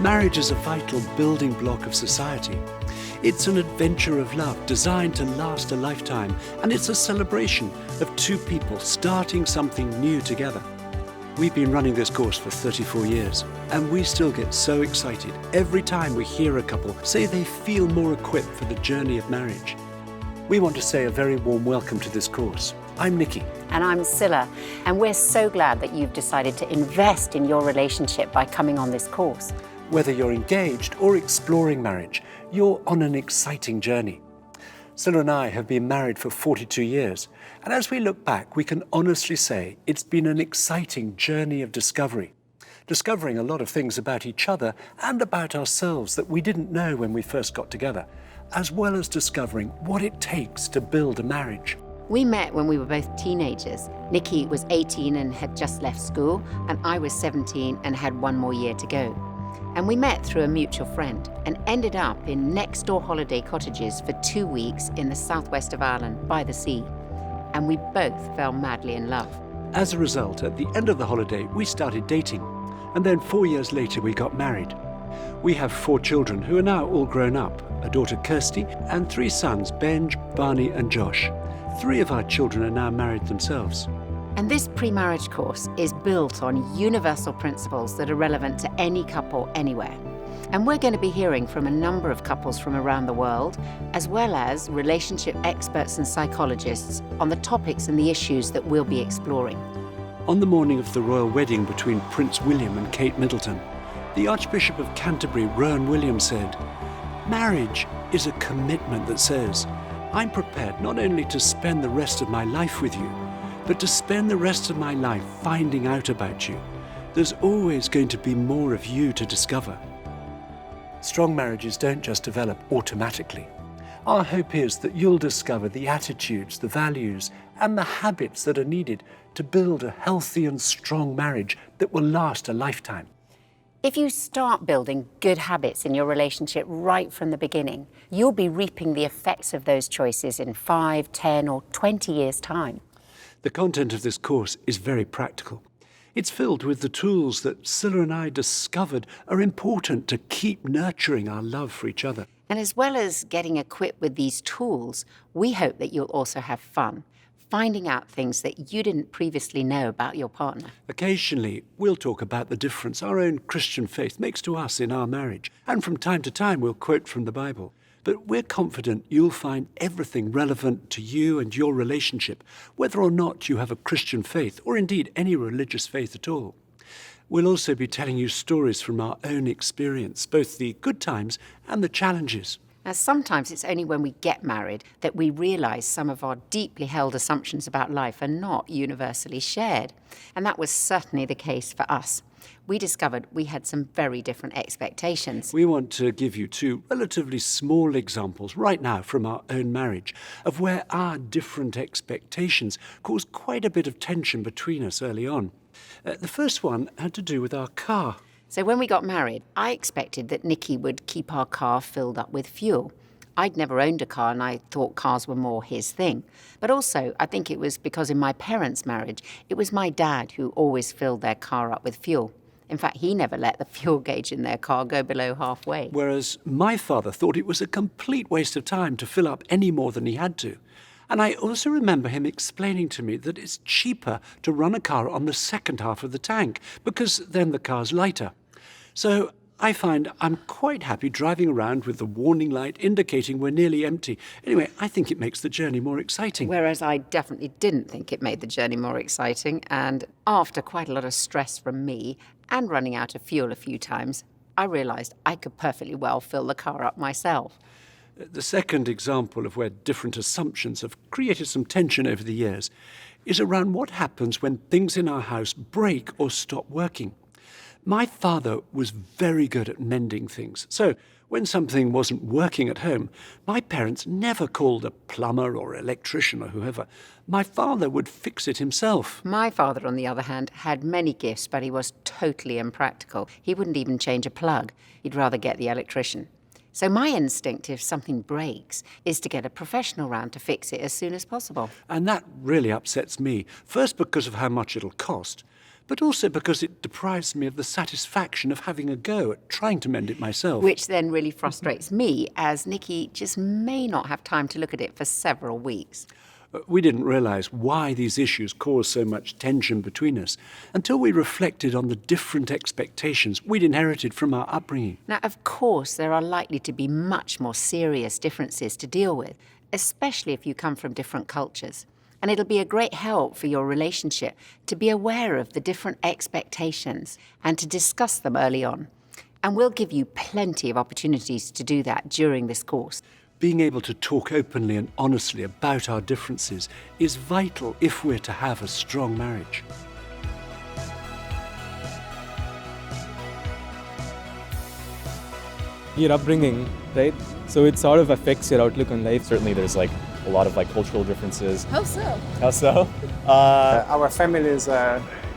Marriage is a vital building block of society. It's an adventure of love designed to last a lifetime, and it's a celebration of two people starting something new together. We've been running this course for 34 years, and we still get so excited every time we hear a couple say they feel more equipped for the journey of marriage. We want to say a very warm welcome to this course. I'm Nikki. And I'm Scilla, and we're so glad that you've decided to invest in your relationship by coming on this course. Whether you're engaged or exploring marriage, you're on an exciting journey. Scilla and I have been married for 42 years, and as we look back, we can honestly say it's been an exciting journey of discovery. Discovering a lot of things about each other and about ourselves that we didn't know when we first got together, as well as discovering what it takes to build a marriage. We met when we were both teenagers. Nikki was 18 and had just left school, and I was 17 and had one more year to go. And we met through a mutual friend and ended up in next-door holiday cottages for 2 weeks in the southwest of Ireland by the sea. And we both fell madly in love. As a result, at the end of the holiday, we started dating. And then 4 years later, we got married. We have 4 children who are now all grown up, a daughter Kirsty and 3 sons, Benj, Barney and Josh. 3 of our children are now married themselves. And this pre-marriage course is built on universal principles that are relevant to any couple anywhere. And we're going to be hearing from a number of couples from around the world, as well as relationship experts and psychologists on the topics and the issues that we'll be exploring. On the morning of the royal wedding between Prince William and Kate Middleton, the Archbishop of Canterbury, Rowan Williams, said, "Marriage is a commitment that says, I'm prepared not only to spend the rest of my life with you, but to spend the rest of my life finding out about you. There's always going to be more of you to discover." Strong marriages don't just develop automatically. Our hope is that you'll discover the attitudes, the values, and the habits that are needed to build a healthy and strong marriage that will last a lifetime. If you start building good habits in your relationship right from the beginning, you'll be reaping the effects of those choices in 5, 10, or 20 years' time. The content of this course is very practical. It's filled with the tools that Scilla and I discovered are important to keep nurturing our love for each other. And as well as getting equipped with these tools, we hope that you'll also have fun, finding out things that you didn't previously know about your partner. Occasionally, we'll talk about the difference our own Christian faith makes to us in our marriage, and from time to time we'll quote from the Bible. But we're confident you'll find everything relevant to you and your relationship, whether or not you have a Christian faith, or indeed any religious faith at all. We'll also be telling you stories from our own experience, both the good times and the challenges. Now, sometimes it's only when we get married that we realise some of our deeply held assumptions about life are not universally shared. And that was certainly the case for us. We discovered we had some very different expectations. We want to give you 2 relatively small examples right now from our own marriage of where our different expectations caused quite a bit of tension between us early on. The first one had to do with our car. So when we got married, I expected that Nikki would keep our car filled up with fuel. I'd never owned a car and I thought cars were more his thing. But also, I think it was because in my parents' marriage, it was my dad who always filled their car up with fuel. In fact, he never let the fuel gauge in their car go below halfway. Whereas my father thought it was a complete waste of time to fill up any more than he had to. And I also remember him explaining to me that it's cheaper to run a car on the second half of the tank, because then the car's lighter. So I find I'm quite happy driving around with the warning light indicating we're nearly empty. Anyway, I think it makes the journey more exciting. Whereas I definitely didn't think it made the journey more exciting. And after quite a lot of stress from me and running out of fuel a few times, I realised I could perfectly well fill the car up myself. The second example of where different assumptions have created some tension over the years is around what happens when things in our house break or stop working. My father was very good at mending things, so when something wasn't working at home, my parents never called a plumber or electrician or whoever. My father would fix it himself. My father, on the other hand, had many gifts, but he was totally impractical. He wouldn't even change a plug. He'd rather get the electrician. So my instinct, if something breaks, is to get a professional round to fix it as soon as possible. And that really upsets me, first because of how much it'll cost, but also because it deprives me of the satisfaction of having a go at trying to mend it myself. Which then really frustrates me, as Nikki just may not have time to look at it for several weeks. We didn't realise why these issues caused so much tension between us until we reflected on the different expectations we'd inherited from our upbringing. Now, of course, there are likely to be much more serious differences to deal with, especially if you come from different cultures. And it'll be a great help for your relationship to be aware of the different expectations and to discuss them early on. And we'll give you plenty of opportunities to do that during this course. Being able to talk openly and honestly about our differences is vital if we're to have a strong marriage. Your upbringing, right? So it sort of affects your outlook on life. Certainly there's like a lot of like cultural differences. How so? How so? Our families,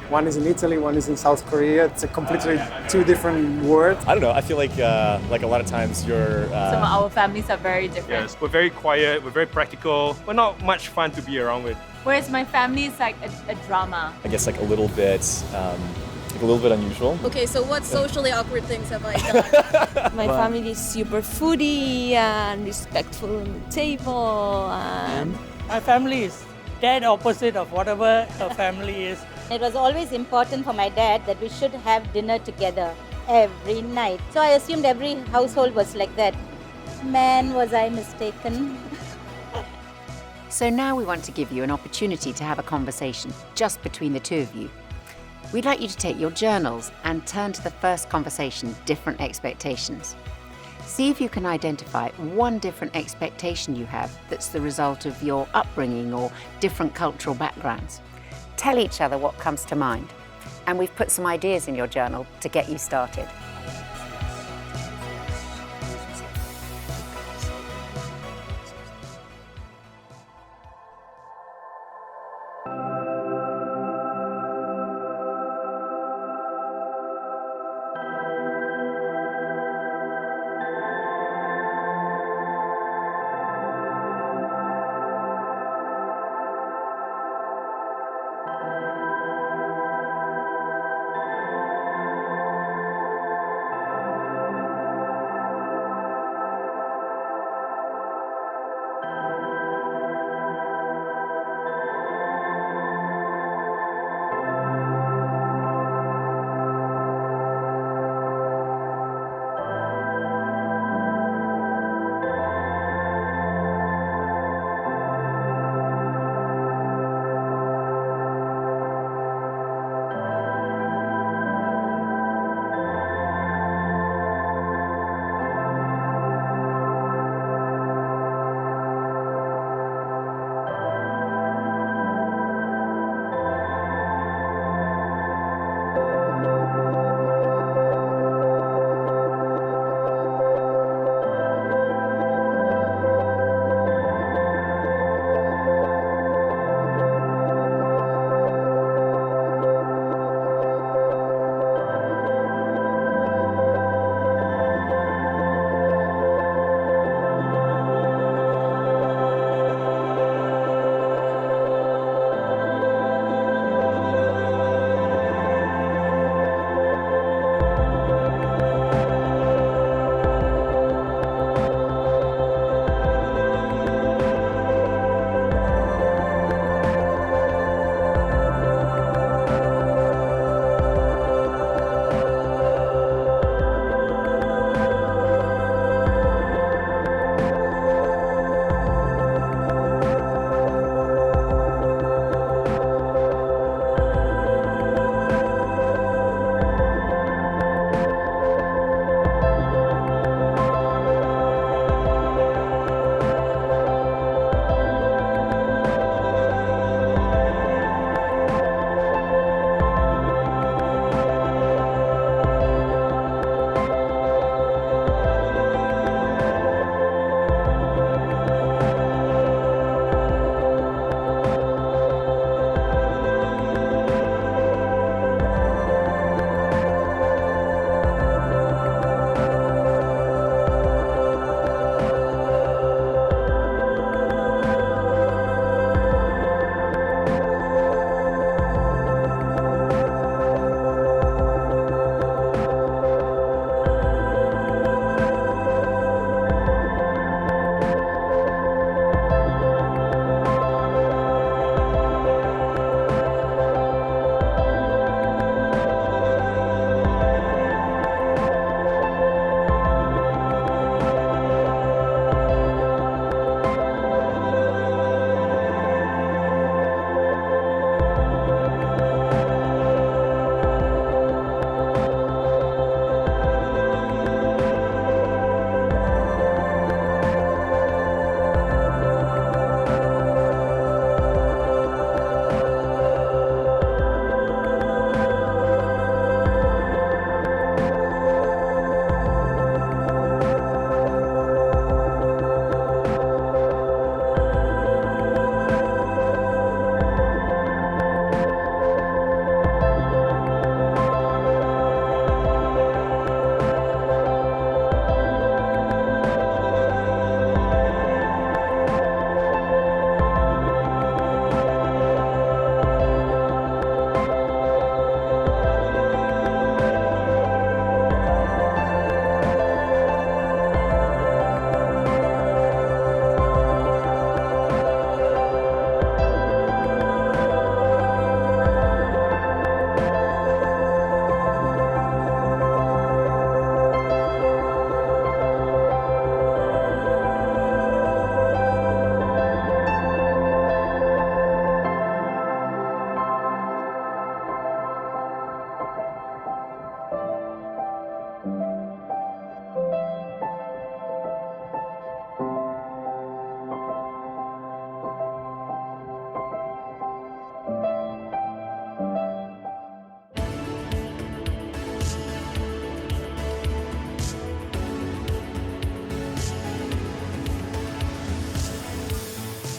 one is in Italy, one is in South Korea. It's a completely two different worlds. I don't know. I feel like a lot of times you're. Some of our families are very different. Yes, we're very quiet, we're very practical. We're not much fun to be around with. Whereas my family is like a drama. I guess like a little bit unusual. Okay, so what socially awkward things have I done? My family is super foodie and respectful on the table. And my family is dead opposite of whatever a family is. It was always important for my dad that we should have dinner together every night. So I assumed every household was like that. Man, was I mistaken. So now we want to give you an opportunity to have a conversation just between the two of you. We'd like you to take your journals and turn to the first conversation, different expectations. See if you can identify one different expectation you have that's the result of your upbringing or different cultural backgrounds. Tell each other what comes to mind. And we've put some ideas in your journal to get you started.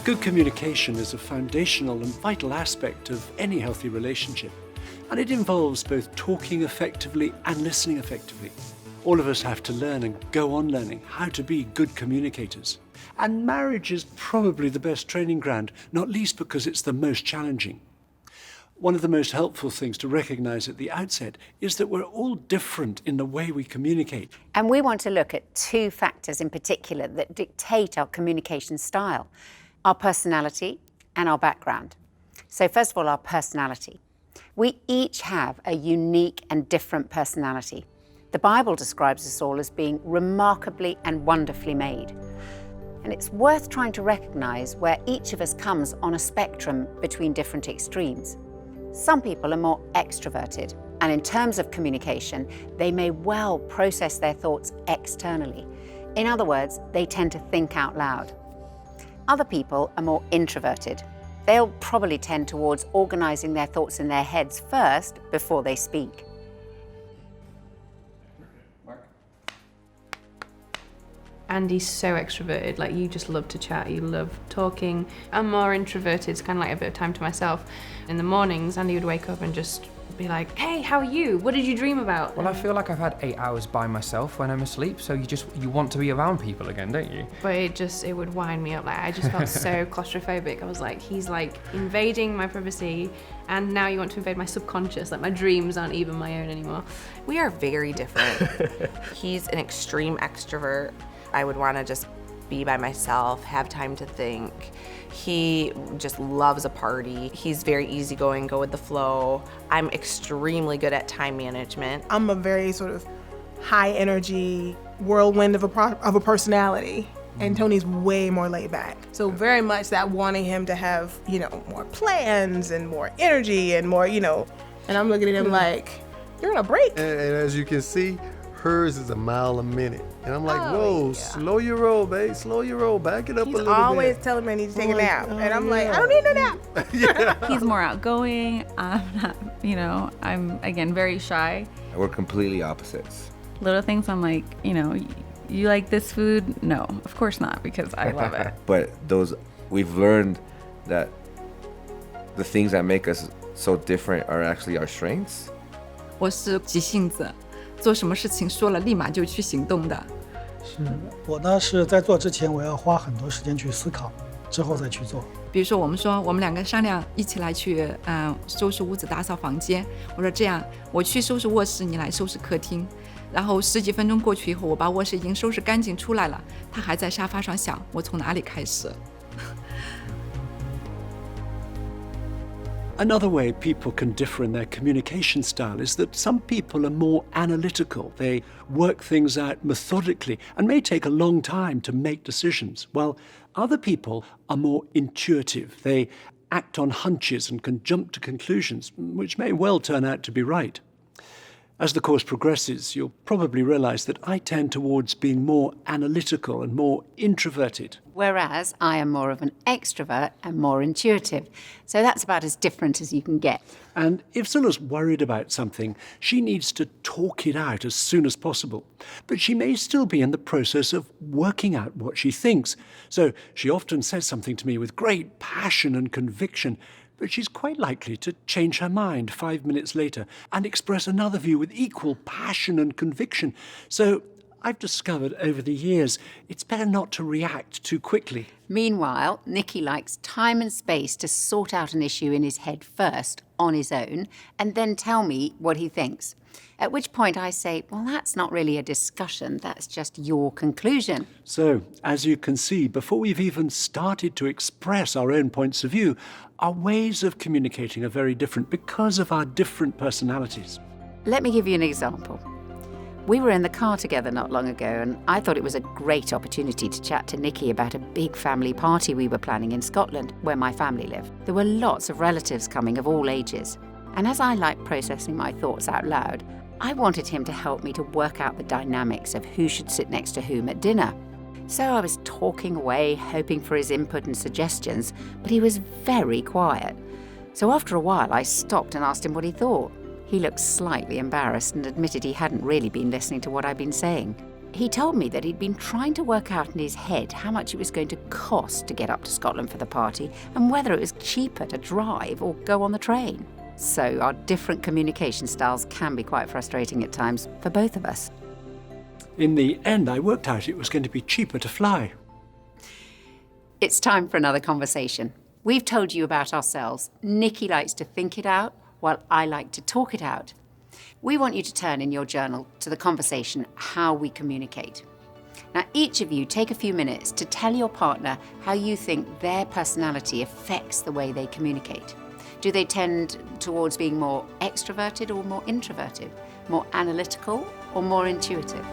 Good communication is a foundational and vital aspect of any healthy relationship, and it involves both talking effectively and listening effectively. All of us have to learn and go on learning how to be good communicators. And marriage is probably the best training ground, not least because it's the most challenging. One of the most helpful things to recognize at the outset is that we're all different in the way we communicate. And we want to look at two factors in particular that dictate our communication style: our personality and our background. So first of all, our personality. We each have a unique and different personality. The Bible describes us all as being remarkably and wonderfully made. And it's worth trying to recognize where each of us comes on a spectrum between different extremes. Some people are more extroverted, and in terms of communication, they may well process their thoughts externally. In other words, they tend to think out loud. Other people are more introverted. They'll probably tend towards organizing their thoughts in their heads first before they speak. Andy's so extroverted, like you just love to chat, you love talking. I'm more introverted, it's kind of like a bit of time to myself. In the mornings, Andy would wake up and just be like, hey, how are you? What did you dream about? Well, I feel like I've had 8 hours by myself when I'm asleep, so you want to be around people again, don't you? But it would wind me up. Like, I just felt so claustrophobic. I was like, he's like invading my privacy, and now you want to invade my subconscious. Like, my dreams aren't even my own anymore. We are very different. He's an extreme extrovert. I would want to just be by myself, have time to think. He just loves a party. He's very easygoing, go with the flow. I'm extremely good at time management. I'm a very sort of high energy whirlwind of a personality. And Tony's way more laid back. So very much that wanting him to have, more plans and more energy and more, and I'm looking at him like, you're on a break. And as you can see, hers is a mile a minute. And I'm like, whoa, slow your roll, babe. Slow your roll. Back it up a little bit. He's always telling me I need to take a nap. And I'm like, I don't need no nap. He's more outgoing. I'm not, I'm, again, very shy. We're completely opposites. Little things I'm like, you like this food? No, of course not, because I love it. But we've learned that the things that make us so different are actually our strengths. 我是急性子，做什么事情说了立马就去行动的。是我呢是在做之前我要花很多时间去思考，之后再去做。比如说我们2个商量一起来去收拾屋子打扫房间，我说这样我去收拾卧室，你来收拾客厅。然后10几分钟过去以后，我把卧室已经收拾干净出来了，他还在沙发上想我从哪里开始。Another way people can differ in their communication style is that some people are more analytical. They work things out methodically and may take a long time to make decisions, while other people are more intuitive. They act on hunches and can jump to conclusions, which may well turn out to be right. As the course progresses, you'll probably realize that I tend towards being more analytical and more introverted. Whereas I am more of an extrovert and more intuitive. So that's about as different as you can get. And if Zula's worried about something, she needs to talk it out as soon as possible. But she may still be in the process of working out what she thinks. So she often says something to me with great passion and conviction, but she's quite likely to change her mind 5 minutes later and express another view with equal passion and conviction. So I've discovered over the years it's better not to react too quickly. Meanwhile, Nicky likes time and space to sort out an issue in his head first, on his own, and then tell me what he thinks. At which point I say, well, that's not really a discussion, that's just your conclusion. So, as you can see, before we've even started to express our own points of view, our ways of communicating are very different because of our different personalities. Let me give you an example. We were in the car together not long ago, and I thought it was a great opportunity to chat to Nicky about a big family party we were planning in Scotland, where my family live. There were lots of relatives coming of all ages. And as I like processing my thoughts out loud, I wanted him to help me to work out the dynamics of who should sit next to whom at dinner. So I was talking away, hoping for his input and suggestions, but he was very quiet. So after a while, I stopped and asked him what he thought. He looked slightly embarrassed and admitted he hadn't really been listening to what I'd been saying. He told me that he'd been trying to work out in his head how much it was going to cost to get up to Scotland for the party and whether it was cheaper to drive or go on the train. So our different communication styles can be quite frustrating at times for both of us. In the end, I worked out it was going to be cheaper to fly. It's time for another conversation. We've told you about ourselves. Nikki likes to think it out, while I like to talk it out. We want you to turn in your journal to the conversation, how we communicate. Now, each of you take a few minutes to tell your partner how you think their personality affects the way they communicate. Do they tend towards being more extroverted or more introverted? More analytical or more intuitive?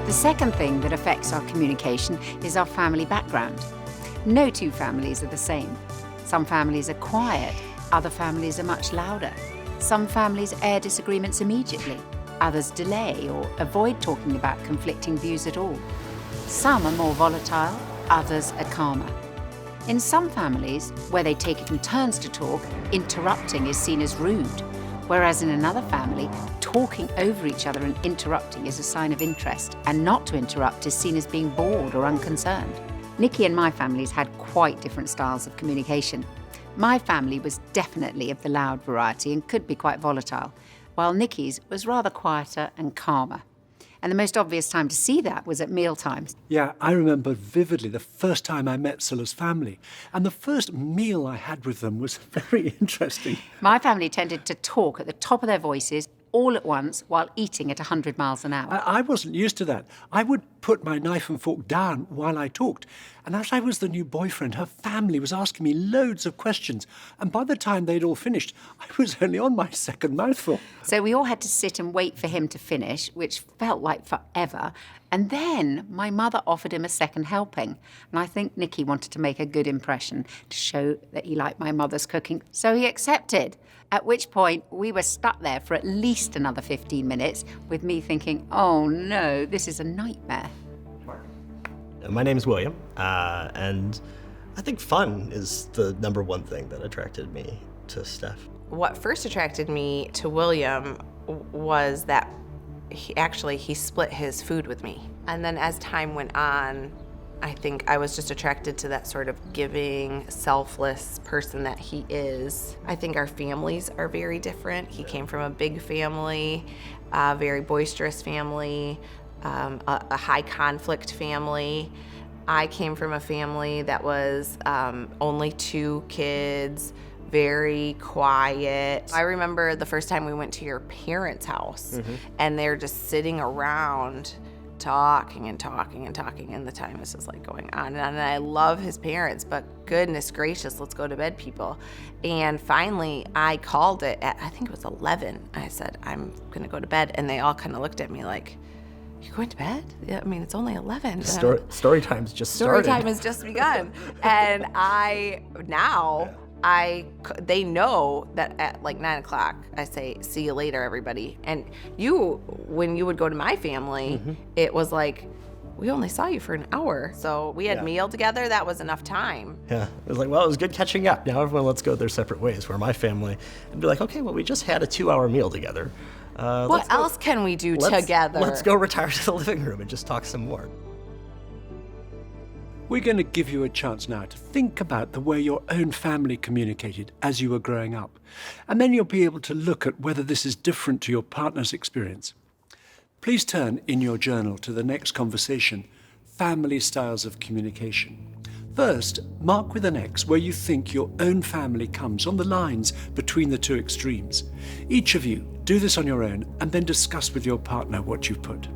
The second thing that affects our communication is our family background. No two families are the same. Some families are quiet, other families are much louder. Some families air disagreements immediately, others delay or avoid talking about conflicting views at all. Some are more volatile, others are calmer. In some families, where they take it in turns to talk, interrupting is seen as rude, whereas in another family, talking over each other and interrupting is a sign of interest, and not to interrupt is seen as being bored or unconcerned. Nikki and my families had quite different styles of communication. My family was definitely of the loud variety and could be quite volatile, while Nikki's was rather quieter and calmer. And the most obvious time to see that was at mealtimes. Yeah, I remember vividly the first time I met Scylla's family, and the first meal I had with them was very interesting. My family tended to talk at the top of their voices all at once while eating at 100 miles an hour. I wasn't used to that. I would put my knife and fork down while I talked. And as I was the new boyfriend, her family was asking me loads of questions. And by the time they'd all finished, I was only on my second mouthful. So we all had to sit and wait for him to finish, which felt like forever. And then my mother offered him a second helping. And I think Nicky wanted to make a good impression to show that he liked my mother's cooking. So he accepted. At which point, we were stuck there for at least another 15 minutes with me thinking, oh no, this is a nightmare. My name's William, and I think fun is the number one thing that attracted me to Steph. What first attracted me to William was that he split his food with me. And then as time went on, I think I was just attracted to that sort of giving, selfless person that he is. I think our families are very different. He came from a big family, a very boisterous family, a high conflict family. I came from a family that was only 2 kids, very quiet. I remember the first time we went to your parents' house, and they're just sitting around talking and talking and talking, and the time is just like going on and on. And I love his parents, but goodness gracious, let's go to bed, people. And finally, I called it at, I think it was 11. I said, I'm gonna go to bed. And they all kind of looked at me like, you're going to bed? Yeah, I mean, it's only 11. Story time's just started. Story time has just begun. And they know that at like 9 o'clock, I say, see you later, everybody. And when you would go to my family, it was like, we only saw you for an hour. So we had meal together, that was enough time. Yeah, it was like, well, it was good catching up. Now everyone, let's go their separate ways. Where my family, I'd be like, okay, well, we just had a 2-hour meal together. What else can we do together? Let's go retire to the living room and just talk some more. We're going to give you a chance now to think about the way your own family communicated as you were growing up. And then you'll be able to look at whether this is different to your partner's experience. Please turn in your journal to the next conversation, Family Styles of Communication. First, mark with an X where you think your own family comes on the lines between the 2 extremes. Each of you do this on your own and then discuss with your partner what you've put.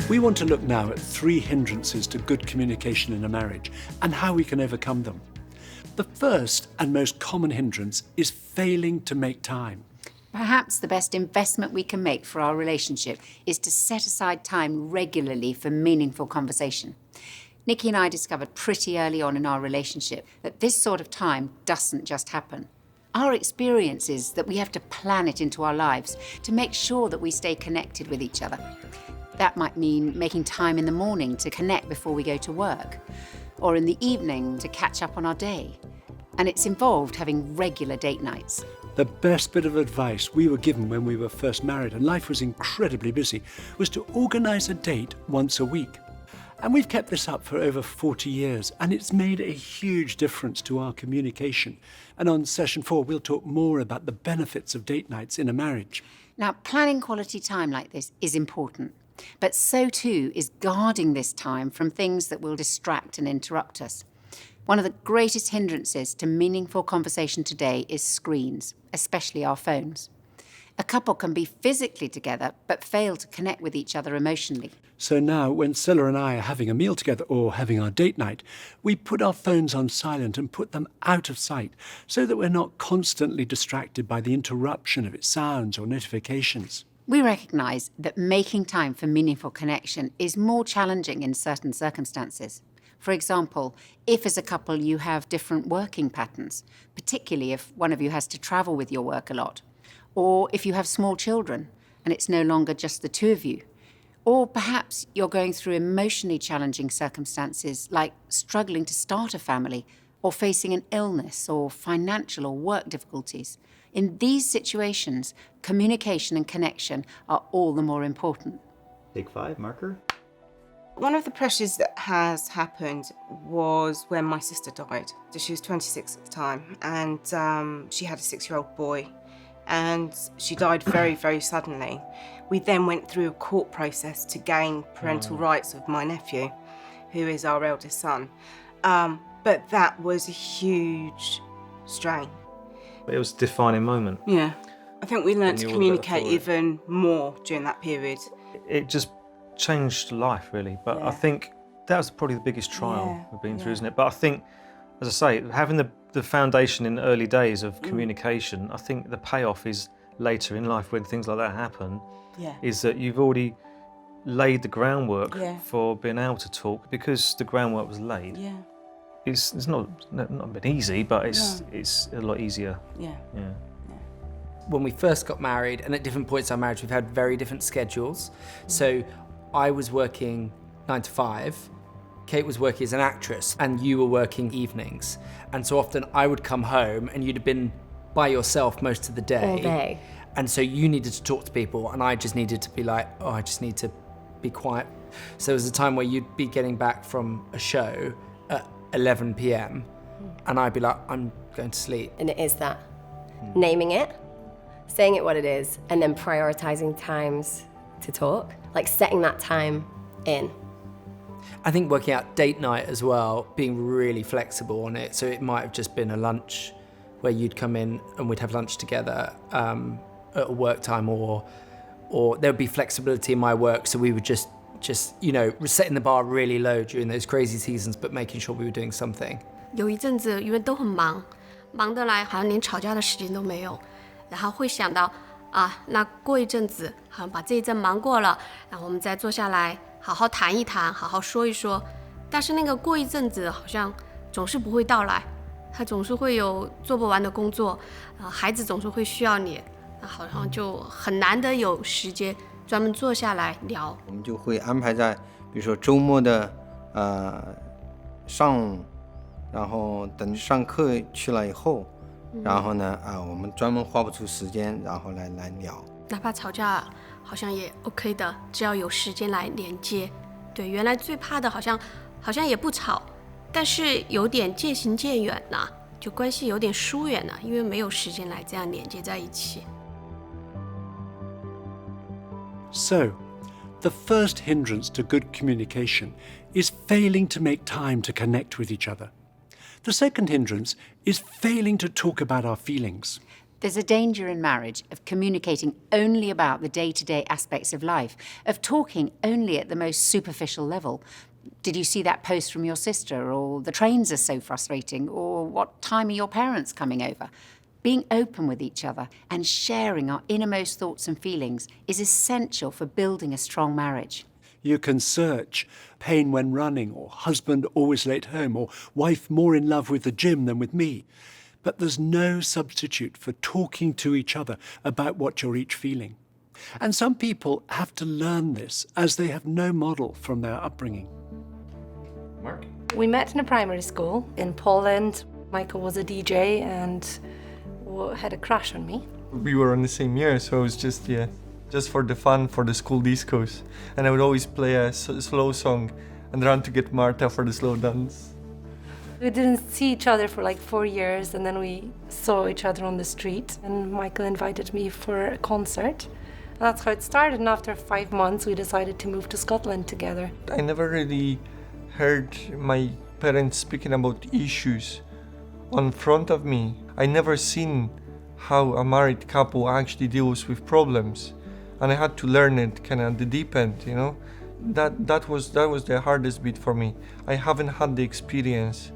We want to look now at 3 hindrances to good communication in a marriage and how we can overcome them. The first and most common hindrance is failing to make time. Perhaps the best investment we can make for our relationship is to set aside time regularly for meaningful conversation. Nikki and I discovered pretty early on in our relationship that this sort of time doesn't just happen. Our experience is that we have to plan it into our lives to make sure that we stay connected with each other. That might mean making time in the morning to connect before we go to work, or in the evening to catch up on our day. And it's involved having regular date nights. The best bit of advice we were given when we were first married and life was incredibly busy was to organise a date once a week. And we've kept this up for over 40 years, and it's made a huge difference to our communication. And on session 4, we'll talk more about the benefits of date nights in a marriage. Now, planning quality time like this is important, but so too is guarding this time from things that will distract and interrupt us. One of the greatest hindrances to meaningful conversation today is screens, especially our phones. A couple can be physically together, but fail to connect with each other emotionally. So now, when Scylla and I are having a meal together or having our date night, we put our phones on silent and put them out of sight so that we're not constantly distracted by the interruption of its sounds or notifications. We recognise that making time for meaningful connection is more challenging in certain circumstances. For example, if as a couple you have different working patterns, particularly if one of you has to travel with your work a lot, or if you have small children and it's no longer just the two of you, or perhaps you're going through emotionally challenging circumstances like struggling to start a family or facing an illness or financial or work difficulties. In these situations, communication and connection are all the more important. Take 5, marker. One of the pressures that has happened was when my sister died. She was 26 at the time, and she had a 6-year-old boy, and she died very, very suddenly. We then went through a court process to gain parental rights of my nephew, who is our eldest son. But that was a huge strain. It was a defining moment. Yeah. I think we learned to communicate even more during that period. It just changed life, really. But I think that was probably the biggest trial we've been through, isn't it? But I think, as I say, having the foundation in the early days of communication, I think the payoff is later in life when things like that happen, is that you've already laid the groundwork for being able to talk because the groundwork was laid. Yeah. It's not been easy, but it's a lot easier. Yeah. When we first got married, and at different points in our marriage, we've had very different schedules. So I was working 9 to 5, Kate was working as an actress, and you were working evenings. And so often I would come home and you'd have been by yourself most of the day. All day. And so you needed to talk to people, and I just needed to be like, oh, I just need to be quiet. So there was a time where you'd be getting back from a show at 11 p.m. and I'd be like, I'm going to sleep. And it is that. Naming it, saying it what it is, and then prioritizing times to talk, like setting that time in. I think working out date night as well, being really flexible on it. So it might have just been a lunch where you'd come in and we'd have lunch together at a work time, or there would be flexibility in my work. So we would just setting the bar really low during those crazy seasons, but making sure we were doing something. 有一阵子因为都很忙，忙得来好像连吵架的时间都没有，然后会想到啊，那过一阵子好像把这一阵忙过了，然后我们再坐下来好好谈一谈，好好说一说。但是那个过一阵子好像总是不会到来，他总是会有做不完的工作，孩子总是会需要你，好像就很难得有时间专门坐下来聊。我们就会安排在比如说周末的上午，然后等上课去了以后，然后呢我们专门花不出时间，然后来聊。哪怕吵架好像也 OK 的，只要有时间来连接。对，原来最怕的好像也不吵，但是有点渐行渐远了，就关系有点疏远了，因为没有时间来这样连接在一起。So, the first hindrance to good communication is failing to make time to connect with each other. The second hindrance is failing to talk about our feelings. There's a danger in marriage of communicating only about the day-to-day aspects of life, of talking only at the most superficial level. Did you see that post from your sister? Or the trains are so frustrating? Or what time are your parents coming over? Being open with each other and sharing our innermost thoughts and feelings is essential for building a strong marriage. You can search pain when running, or husband always late home, or wife more in love with the gym than with me. But there's no substitute for talking to each other about what you're each feeling. And some people have to learn this as they have no model from their upbringing. Mark? We met in a primary school in Poland. Michael was a DJ and had a crush on me. We were in the same year, so it was just for the fun, for the school discos. And I would always play a slow song and run to get Marta for the slow dance. We didn't see each other for like 4 years, and then we saw each other on the street, and Michael invited me for a concert. And that's how it started, and after 5 months we decided to move to Scotland together. I never really heard my parents speaking about issues in front of me. I never seen how a married couple actually deals with problems, and I had to learn it kind of at the deep end, you know. That was the hardest bit for me. I haven't had the experience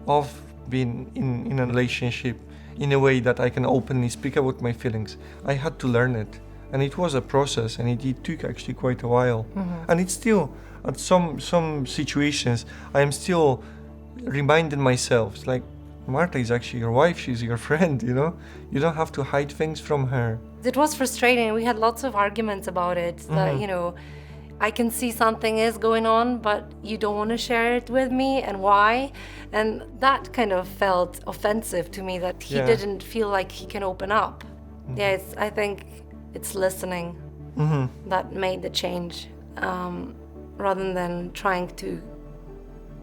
of being in a relationship in a way that I can openly speak about my feelings. I had to learn it, and it was a process, and it took actually quite a while. Mm-hmm. And it's still, at some situations, I am still reminding myself, it's like, Marta is actually your wife, she's your friend, you know? You don't have to hide things from her. It was frustrating. We had lots of arguments about it. That, you know, I can see something is going on, but you don't want to share it with me, and why? And that kind of felt offensive to me, that he didn't feel like he can open up. Yeah, I think it's listening that made the change, rather than trying to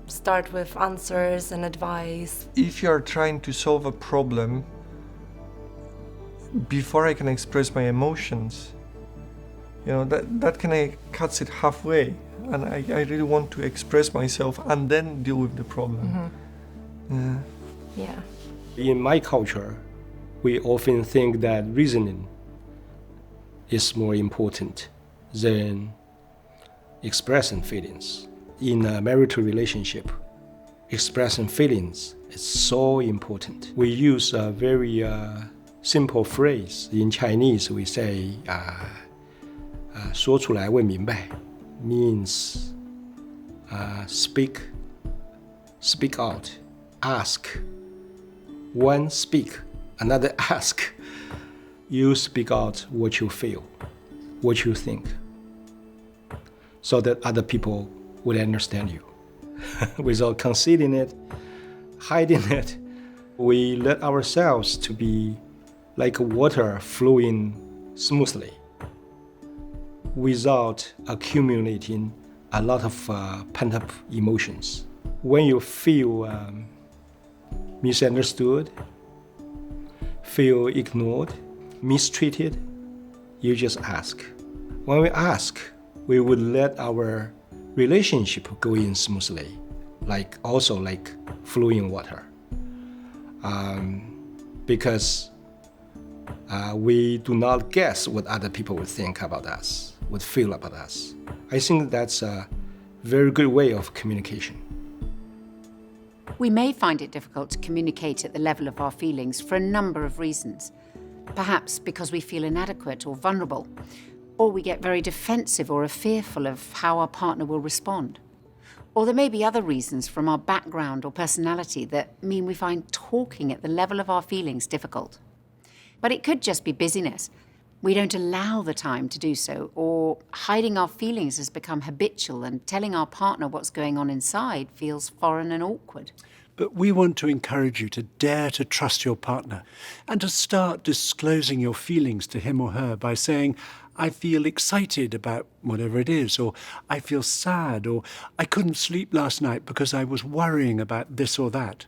start with answers and advice. If you're trying to solve a problem, before I can express my emotions, you know, that kind of cuts it halfway. And I really want to express myself and then deal with the problem. Yeah. In my culture, we often think that reasoning is more important than expressing feelings. In a marital relationship, expressing feelings is so important. We use a very simple phrase. In Chinese, we say, 说出来问明白 means speak out, ask. One speak, another ask. You speak out what you feel, what you think, so that other people would understand you. Without concealing it, hiding it, we let ourselves to be like water flowing smoothly without accumulating a lot of pent-up emotions. When you feel misunderstood, feel ignored, mistreated, you just ask. When we ask, we would let our relationship go in smoothly, like flowing water. Because we do not guess what other people would think about us, would feel about us. I think that's a very good way of communication. We may find it difficult to communicate at the level of our feelings for a number of reasons. Perhaps because we feel inadequate or vulnerable, or we get very defensive or are fearful of how our partner will respond. Or there may be other reasons from our background or personality that mean we find talking at the level of our feelings difficult. But it could just be busyness. We don't allow the time to do so, or hiding our feelings has become habitual and telling our partner what's going on inside feels foreign and awkward. But we want to encourage you to dare to trust your partner and to start disclosing your feelings to him or her by saying, I feel excited about whatever it is, or I feel sad, or I couldn't sleep last night because I was worrying about this or that.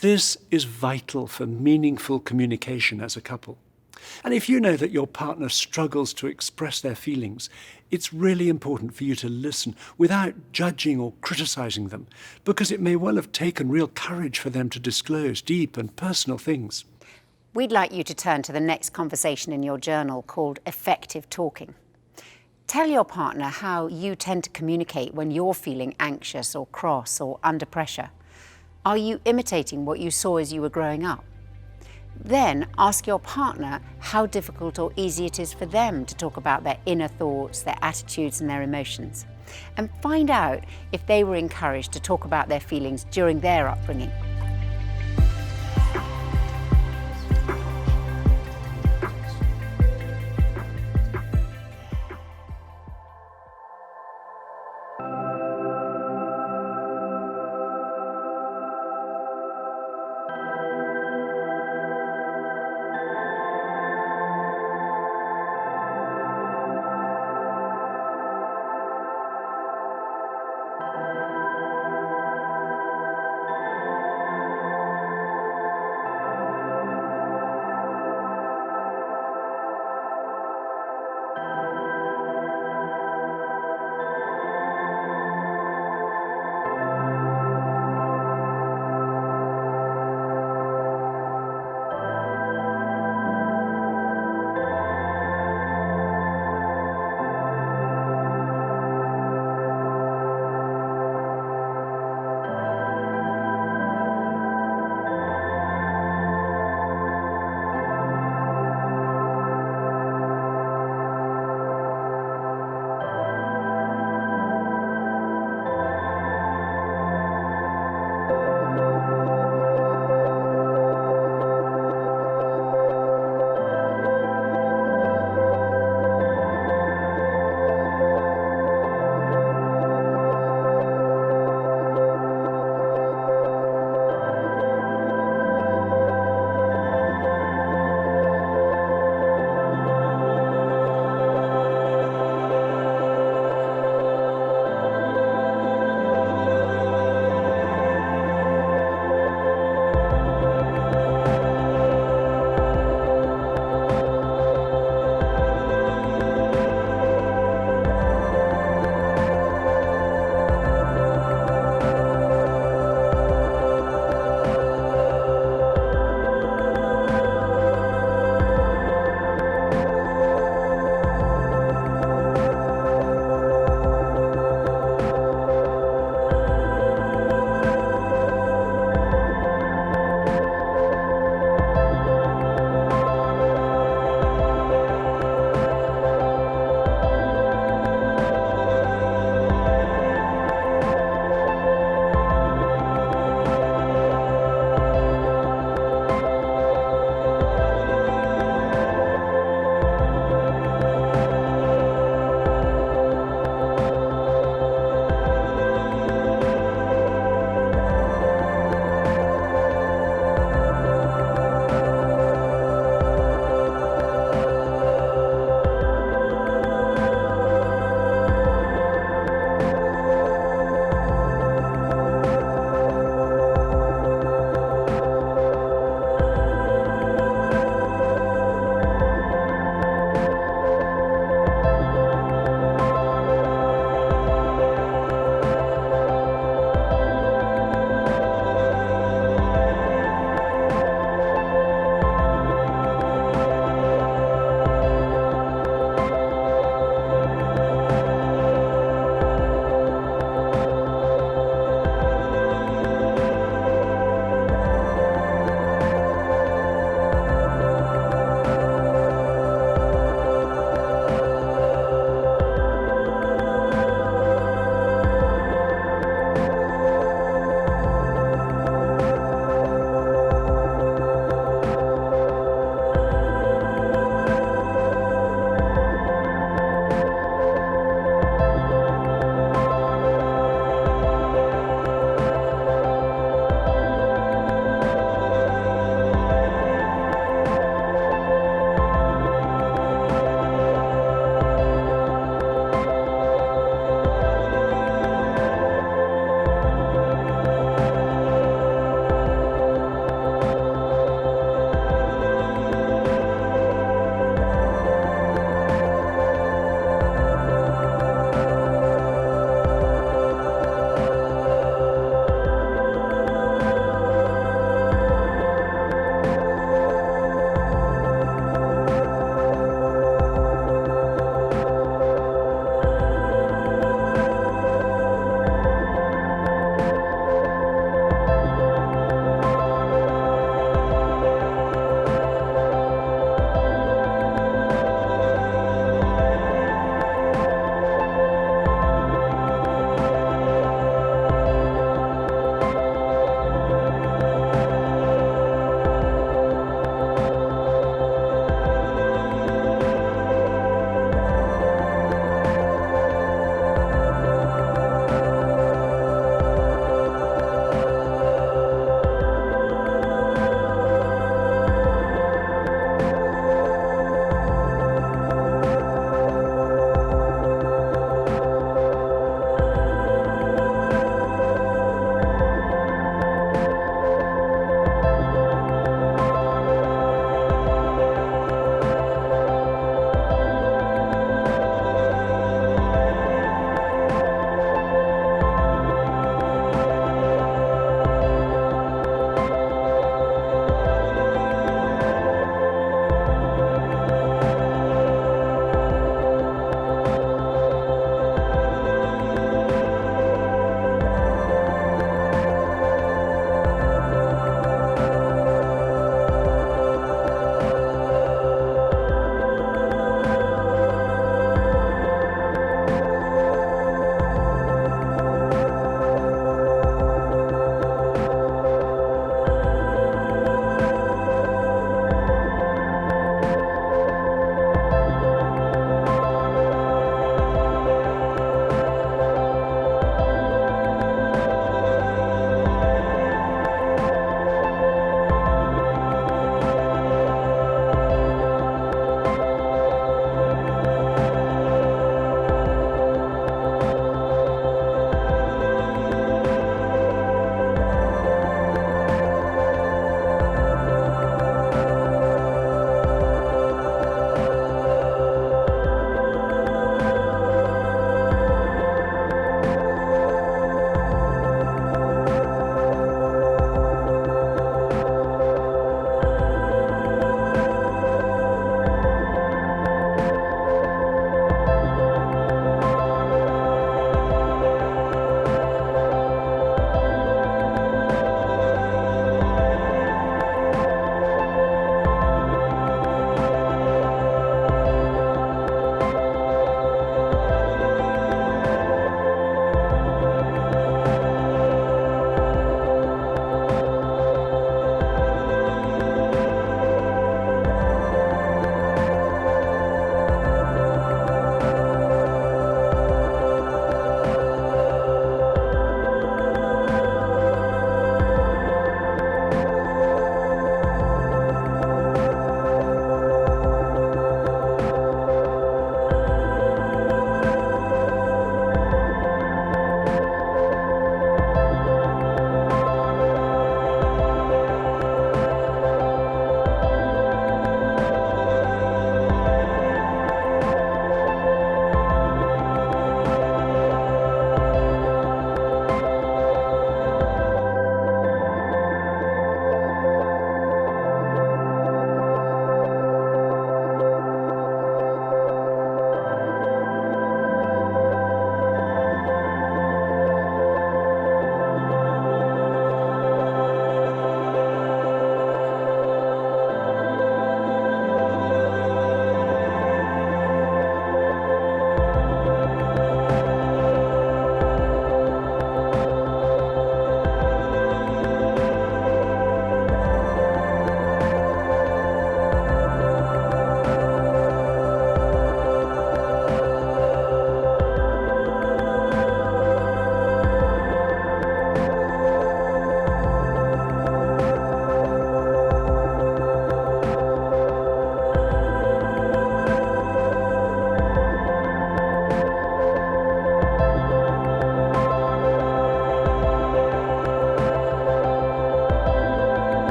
This is vital for meaningful communication as a couple. And if you know that your partner struggles to express their feelings, it's really important for you to listen without judging or criticizing them, because it may well have taken real courage for them to disclose deep and personal things. We'd like you to turn to the next conversation in your journal called Effective Talking. Tell your partner how you tend to communicate when you're feeling anxious or cross or under pressure. Are you imitating what you saw as you were growing up? Then ask your partner how difficult or easy it is for them to talk about their inner thoughts, their attitudes and their emotions. And find out if they were encouraged to talk about their feelings during their upbringing.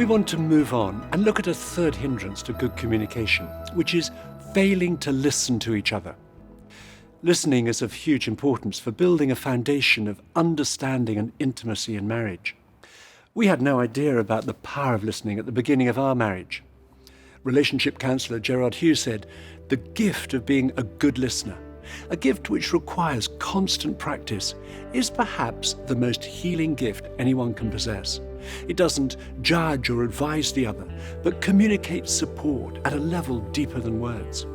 We want to move on and look at a third hindrance to good communication, which is failing to listen to each other. Listening is of huge importance for building a foundation of understanding and intimacy in marriage. We had no idea about the power of listening at the beginning of our marriage. Relationship counsellor Gerard Hughes said, "The gift of being a good listener, a gift which requires constant practice, is perhaps the most healing gift anyone can possess. It doesn't judge or advise the other, but communicates support at a level deeper than words."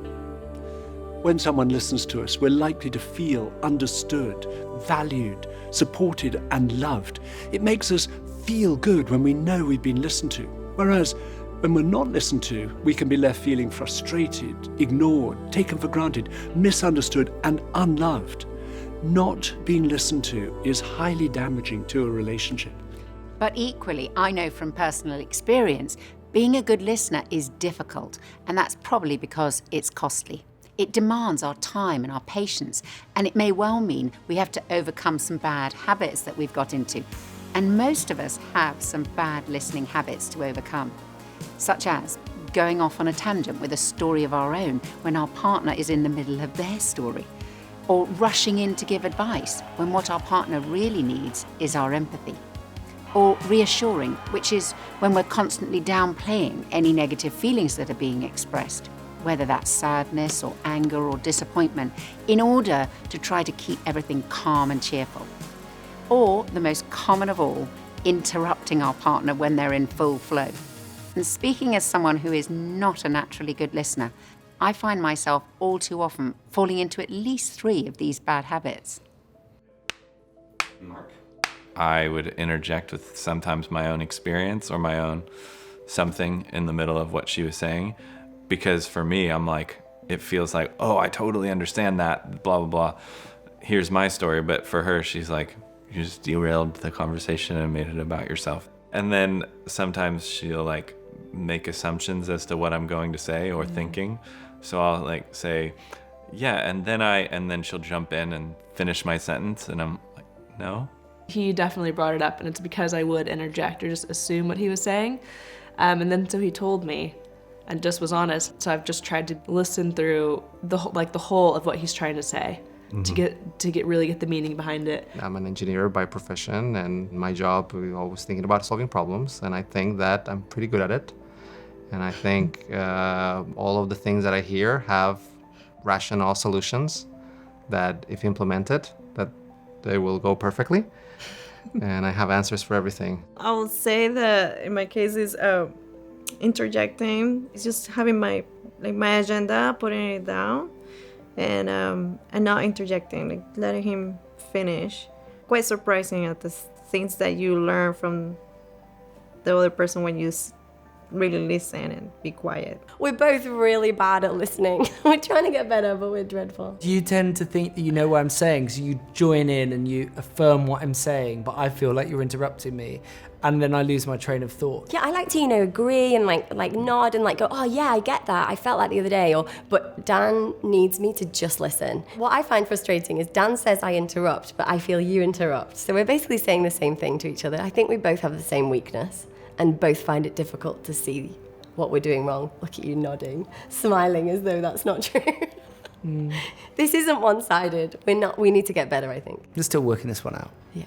When someone listens to us, we're likely to feel understood, valued, supported, and loved. It makes us feel good when we know we've been listened to. Whereas when we're not listened to, we can be left feeling frustrated, ignored, taken for granted, misunderstood, and unloved. Not being listened to is highly damaging to a relationship. But equally, I know from personal experience, being a good listener is difficult, and that's probably because it's costly. It demands our time and our patience, and it may well mean we have to overcome some bad habits that we've got into. And most of us have some bad listening habits to overcome, such as going off on a tangent with a story of our own when our partner is in the middle of their story, or rushing in to give advice when what our partner really needs is our empathy, or reassuring, which is when we're constantly downplaying any negative feelings that are being expressed, whether that's sadness or anger or disappointment, in order to try to keep everything calm and cheerful. Or, the most common of all, interrupting our partner when they're in full flow. And speaking as someone who is not a naturally good listener, I find myself all too often falling into at least 3 of these bad habits. Mark? I would interject with sometimes my own experience or my own something in the middle of what she was saying. Because for me, I'm like, it feels like, oh, I totally understand that, blah, blah, blah. Here's my story. But for her, she's like, you just derailed the conversation and made it about yourself. And then sometimes she'll like make assumptions as to what I'm going to say or thinking. So I'll like say, yeah, and then she'll jump in and finish my sentence. And I'm like, no. He definitely brought it up, and it's because I would interject or just assume what he was saying. And then so he told me, and just was honest. So I've just tried to listen through the whole of what he's trying to say, to really get the meaning behind it. I'm an engineer by profession, and my job, we're always thinking about solving problems, and I think that I'm pretty good at it. And I think all of the things that I hear have rational solutions that, if implemented, that they will go perfectly. And I have answers for everything. I would say that in my case is interjecting. It's just having my agenda, putting it down, and not interjecting, like letting him finish. Quite surprising at the things that you learn from the other person when you really listen and be quiet. We're both really bad at listening. We're trying to get better, but we're dreadful. You tend to think that you know what I'm saying, so you join in and you affirm what I'm saying, but I feel like you're interrupting me, and then I lose my train of thought. Yeah, I like to, agree and like nod and like go, oh yeah, I get that. I felt that the other day. But Dan needs me to just listen. What I find frustrating is Dan says I interrupt, but I feel you interrupt. So we're basically saying the same thing to each other. I think we both have the same weakness and both find it difficult to see what we're doing wrong. Look at you nodding, smiling as though that's not true. This isn't one-sided. We need to get better, I think. We're still working this one out. Yeah.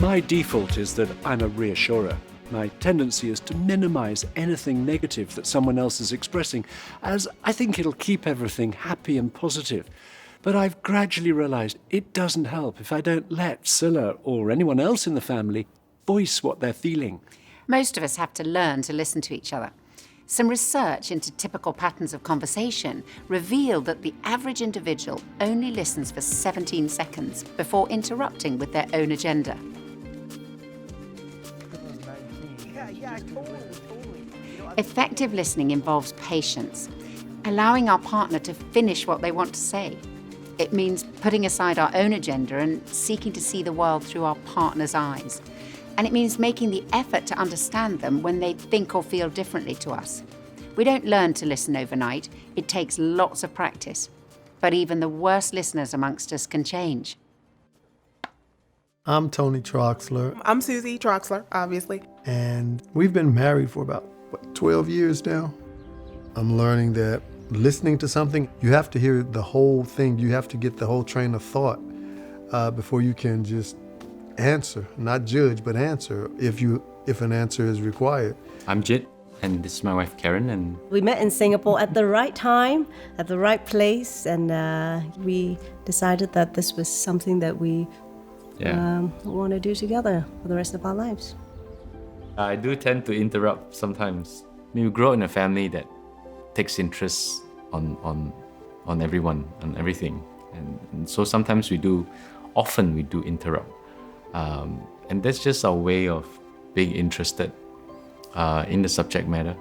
My default is that I'm a reassurer. My tendency is to minimize anything negative that someone else is expressing, as I think it'll keep everything happy and positive. But I've gradually realized it doesn't help if I don't let Scylla or anyone else in the family voice what they're feeling. Most of us have to learn to listen to each other. Some research into typical patterns of conversation revealed that the average individual only listens for 17 seconds before interrupting with their own agenda. Effective listening involves patience, allowing our partner to finish what they want to say. It means putting aside our own agenda and seeking to see the world through our partner's eyes. And it means making the effort to understand them when they think or feel differently to us. We don't learn to listen overnight. It takes lots of practice. But even the worst listeners amongst us can change. I'm Tony Troxler. I'm Susie Troxler, obviously. And we've been married for about, 12 years now. I'm learning that listening to something, you have to hear the whole thing. You have to get the whole train of thought before you can just answer, not judge, but answer if an answer is required. I'm Jit, and this is my wife Karen. And we met in Singapore at the right time, at the right place, and we decided that this was something that we want to do together for the rest of our lives. I do tend to interrupt sometimes. We grow in a family that takes interest on everyone, on everything, and so sometimes often we do interrupt, and that's just our way of being interested in the subject matter.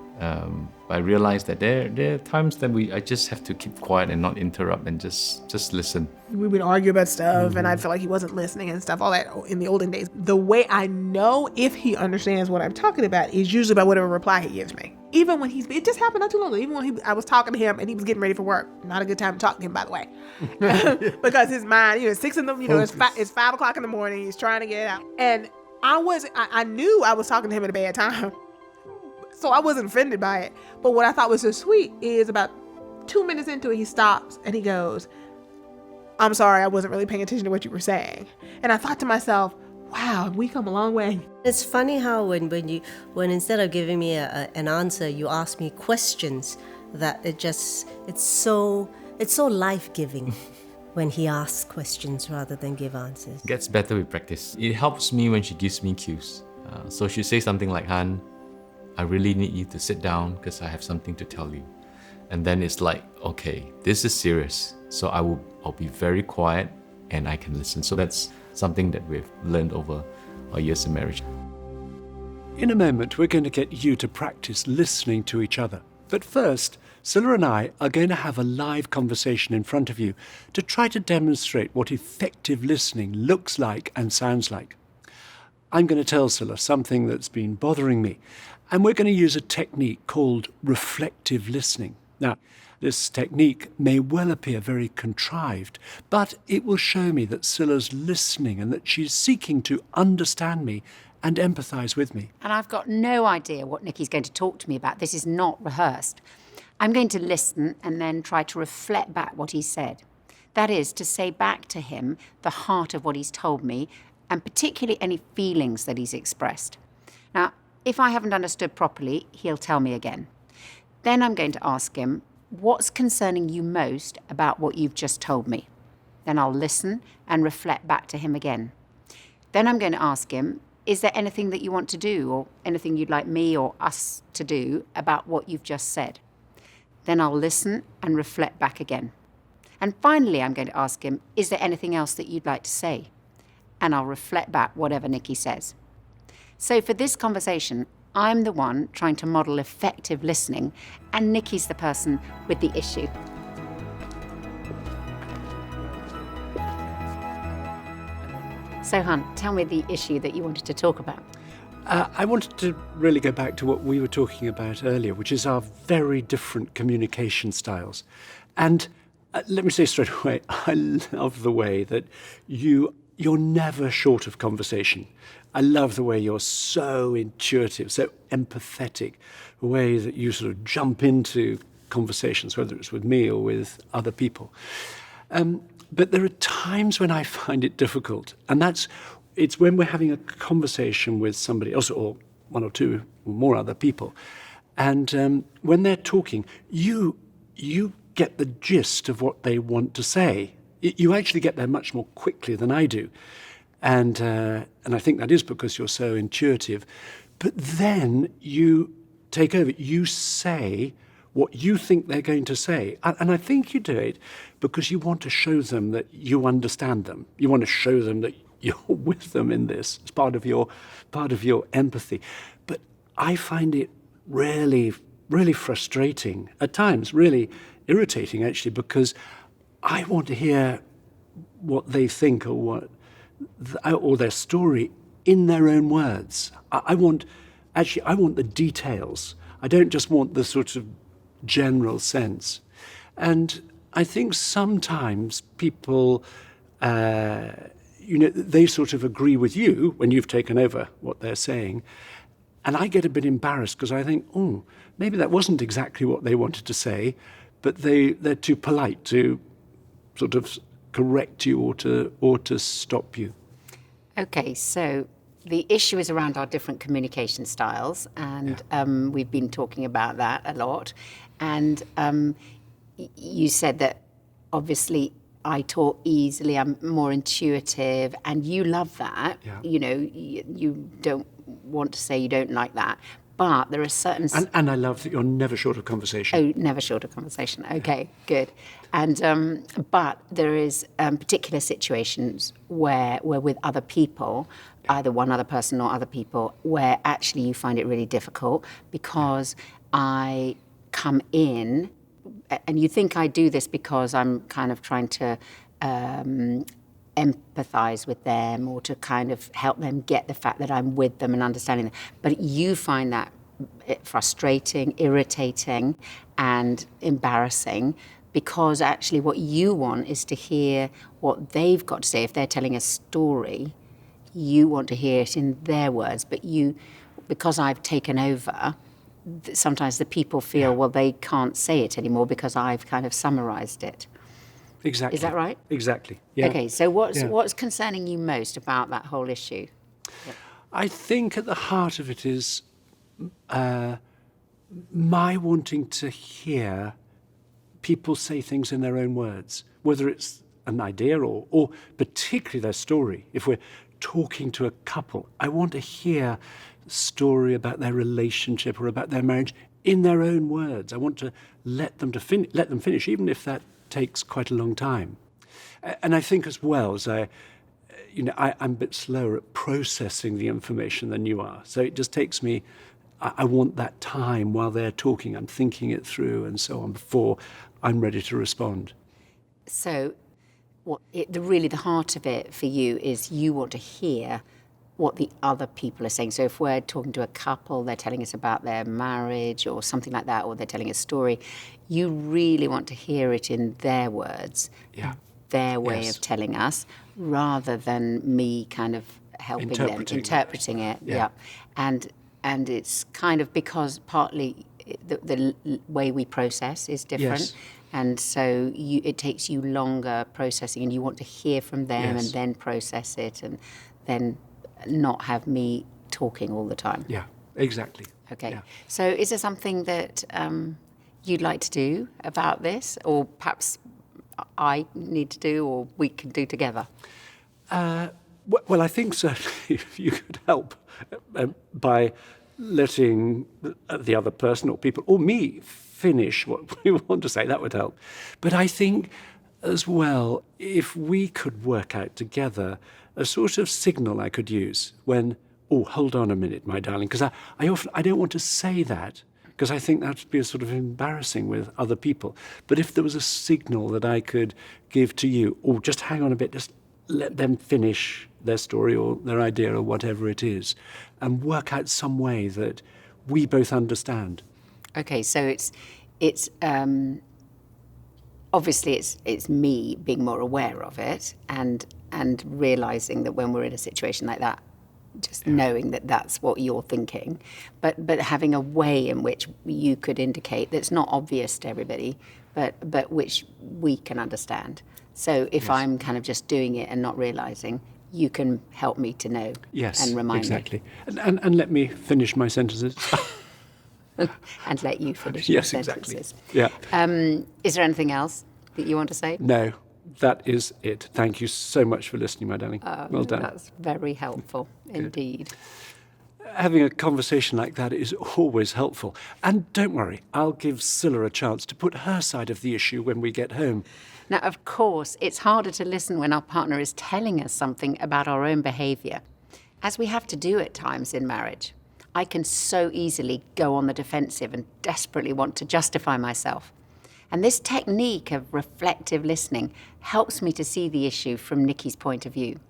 I realized that there are times that I just have to keep quiet and not interrupt and just listen. We would argue about stuff, and I'd feel like he wasn't listening and stuff, all that in the olden days. The way I know if he understands what I'm talking about is usually by whatever reply he gives me. Even when it just happened not too long ago, even when I was talking to him and he was getting ready for work. Not a good time to talk to him, by the way. Because his mind, it's 6 in the, it's 5 o'clock in the morning, he's trying to get out. And I knew I was talking to him at a bad time. So I wasn't offended by it. But what I thought was so sweet is about 2 minutes into it, he stops and he goes, "I'm sorry, I wasn't really paying attention to what you were saying." And I thought to myself, wow, we come a long way. It's funny how when instead of giving me an answer, you ask me questions, that it's so life-giving when he asks questions rather than give answers. It gets better with practice. It helps me when she gives me cues. So she'll say something like, "Han, I really need you to sit down because I have something to tell you." And then it's like, okay, this is serious. So I'll be very quiet and I can listen. So that's something that we've learned over our years of marriage. In a moment, we're going to get you to practice listening to each other. But first, Scylla and I are going to have a live conversation in front of you to try to demonstrate what effective listening looks like and sounds like. I'm going to tell Scylla something that's been bothering me, and we're going to use a technique called reflective listening. Now, this technique may well appear very contrived, but it will show me that Scylla's listening and that she's seeking to understand me and empathise with me. And I've got no idea what Nikki's going to talk to me about. This is not rehearsed. I'm going to listen and then try to reflect back what he said. That is, to say back to him the heart of what he's told me, and particularly any feelings that he's expressed. Now, if I haven't understood properly, he'll tell me again. Then I'm going to ask him, what's concerning you most about what you've just told me? Then I'll listen and reflect back to him again. Then I'm going to ask him, is there anything that you want to do or anything you'd like me or us to do about what you've just said? Then I'll listen and reflect back again. And finally, I'm going to ask him, is there anything else that you'd like to say? And I'll reflect back whatever Nikki says. So for this conversation, I'm the one trying to model effective listening, and Nikki's the person with the issue. So, Han, tell me the issue that you wanted to talk about. I wanted to really go back to what we were talking about earlier, which is our very different communication styles. And let me say straight away, I love the way that you're never short of conversation. I love the way you're so intuitive, so empathetic, the way that you sort of jump into conversations, whether it's with me or with other people. But there are times when I find it difficult, and it's when we're having a conversation with somebody else or one or two or more other people, and when they're talking, you get the gist of what they want to say. You actually get there much more quickly than I do. And I think that is because you're so intuitive. But then you take over. You say what you think they're going to say. And I think you do it because you want to show them that you understand them. You want to show them that you're with them in this. It's part of your empathy. But I find it really, really frustrating, at times really irritating actually, because I want to hear what they think or their story in their own words. I want the details. I don't just want the sort of general sense. And I think sometimes people, they sort of agree with you when you've taken over what they're saying. And I get a bit embarrassed because I think, oh, maybe that wasn't exactly what they wanted to say, but they're too polite to sort of correct you or to stop you. Okay, so the issue is around our different communication styles, and we've been talking about that a lot. And you said that obviously I talk easily, I'm more intuitive, and you love that. Yeah. You don't want to say you don't like that, but there are certain... And I love that you're never short of conversation. Oh, never short of conversation. Okay, good. And but there is particular situations where we're with other people, either one other person or other people, where actually you find it really difficult because I come in, and you think I do this because I'm kind of trying to empathize with them or to kind of help them get the fact that I'm with them and understanding them. But you find that frustrating, irritating, and embarrassing because actually what you want is to hear what they've got to say. If they're telling a story, you want to hear it in their words. But because I've taken over, sometimes the people feel, well, they can't say it anymore because I've kind of summarized it. Exactly. Is that right? Exactly. Yeah. Okay, so what's concerning you most about that whole issue? Yep. I think at the heart of it is my wanting to hear people say things in their own words, whether it's an idea or particularly their story. If we're talking to a couple, I want to hear a story about their relationship or about their marriage in their own words. I want to let them finish, even if that takes quite a long time. And I think as well as I'm a bit slower at processing the information than you are. So it just takes me, I want that time while they're talking, I'm thinking it through and so on before I'm ready to respond. So the heart of it for you is you want to hear what the other people are saying. So if we're talking to a couple, they're telling us about their marriage or something like that, or they're telling a story, you really want to hear it in their words, their way of telling us, rather than me kind of helping them, interpreting it. Yeah. And it's kind of because partly the way we process is different. Yes. And so it takes you longer processing, and you want to hear from them and then process it, and then not have me talking all the time. Yeah, exactly. Okay. Yeah. So is there something that you'd like to do about this, or perhaps I need to do, or we can do together? Well, I think certainly if you could help by letting the other person or people or me finish what we want to say, that would help. But I think as well, if we could work out together a sort of signal I could use when, oh, hold on a minute, my darling, because I don't want to say that because I think that would be sort of embarrassing with other people. But if there was a signal that I could give to you, or just hang on a bit, just let them finish their story or their idea or whatever it is, and work out some way that we both understand. Okay, so it's obviously it's me being more aware of it and realizing that when we're in a situation like that, just knowing that that's what you're thinking, but having a way in which you could indicate that's not obvious to everybody, but which we can understand. So if I'm kind of just doing it and not realizing, you can help me to know and remind me. Exactly. And let me finish my sentences. And let you finish your sentences. Exactly. Yeah. Is there anything else that you want to say? No, that is it. Thank you so much for listening, my darling. Well done. That's very helpful indeed. Having a conversation like that is always helpful. And don't worry, I'll give Scylla a chance to put her side of the issue when we get home. Now, of course, it's harder to listen when our partner is telling us something about our own behaviour, as we have to do at times in marriage. I can so easily go on the defensive and desperately want to justify myself. And this technique of reflective listening helps me to see the issue from Nikki's point of view.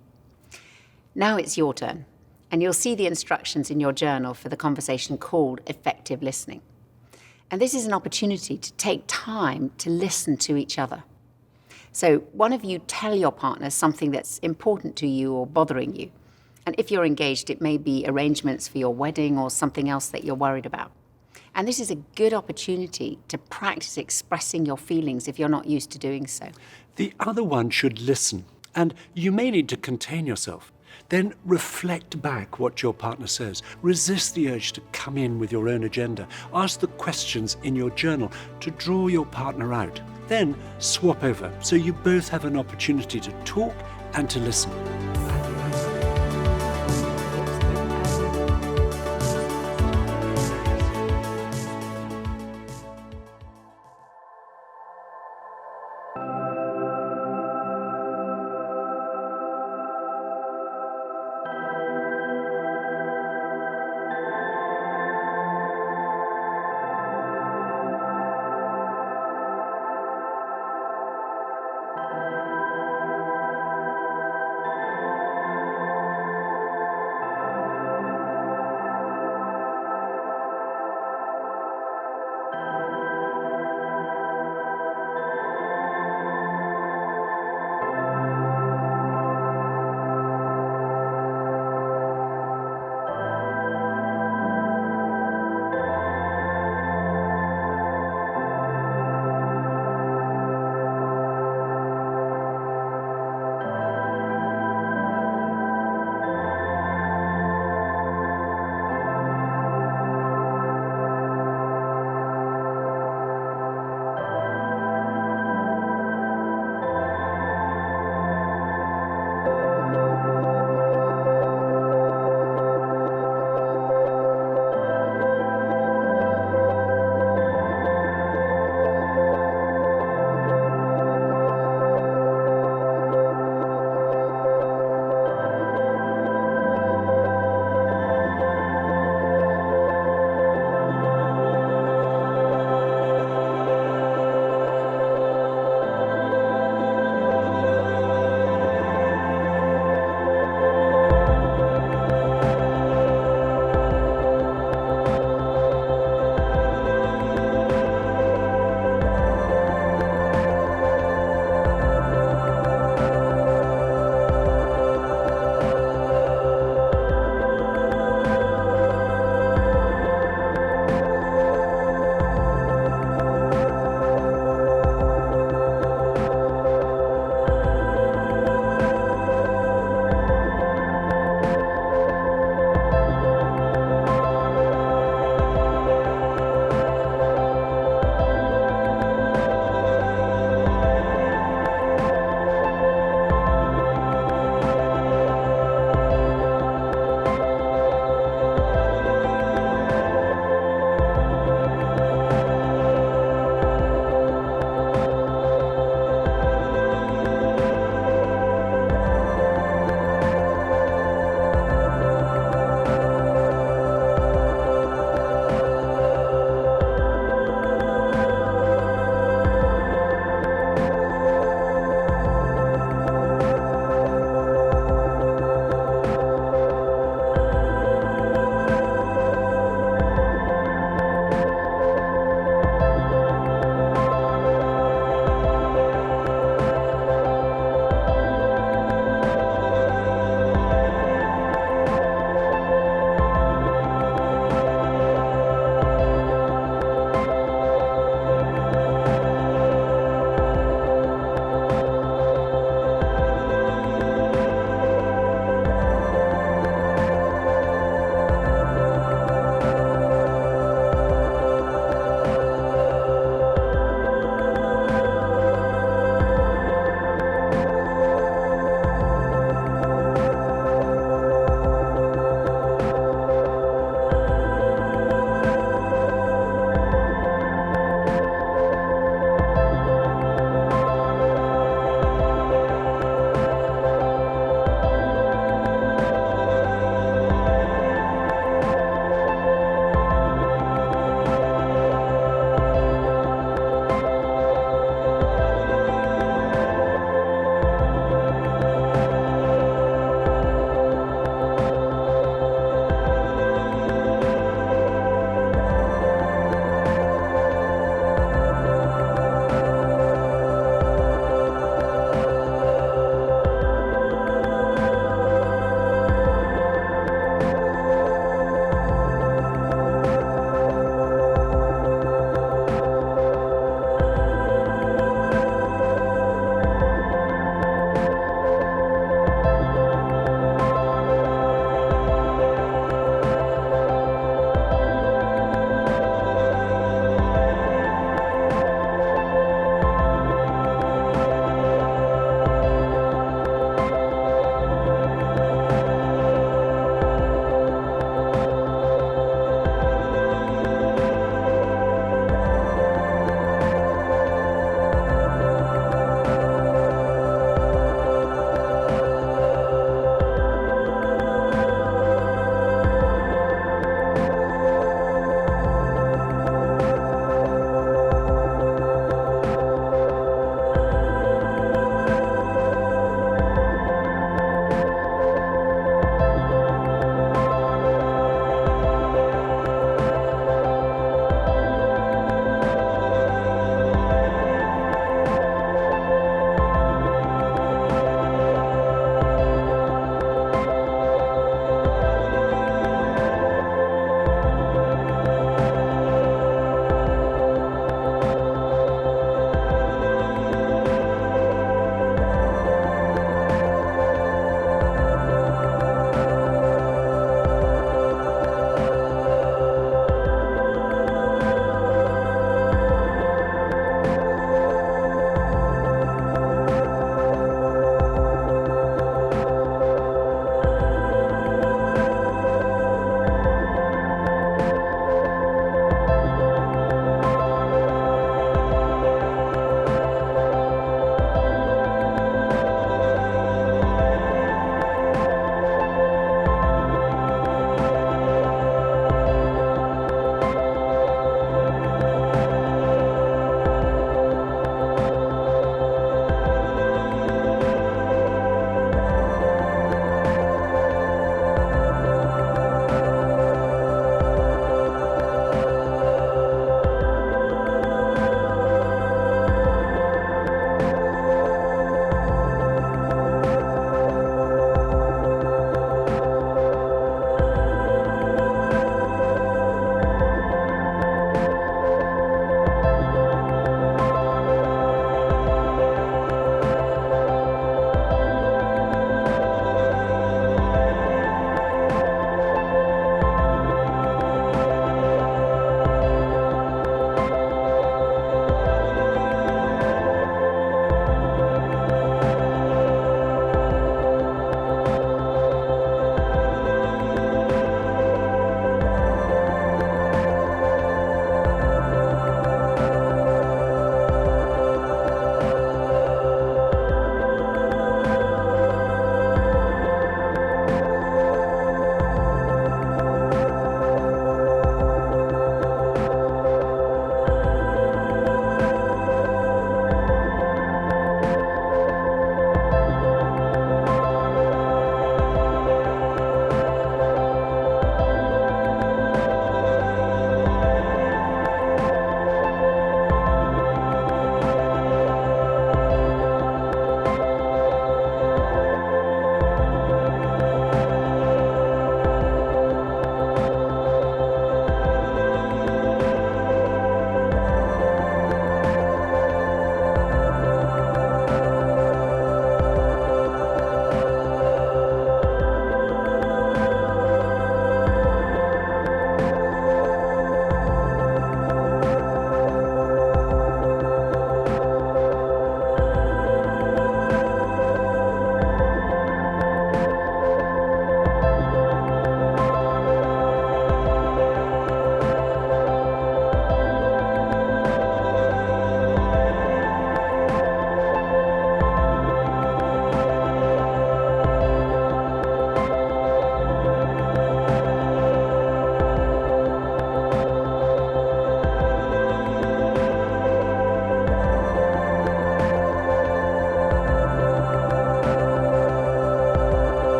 Now it's your turn, and you'll see the instructions in your journal for the conversation called effective listening. And this is an opportunity to take time to listen to each other. So one of you tell your partner something that's important to you or bothering you. And if you're engaged, it may be arrangements for your wedding or something else that you're worried about. And this is a good opportunity to practice expressing your feelings if you're not used to doing so. The other one should listen, and you may need to contain yourself. Then reflect back what your partner says. Resist the urge to come in with your own agenda. Ask the questions in your journal to draw your partner out. Then swap over so you both have an opportunity to talk and to listen.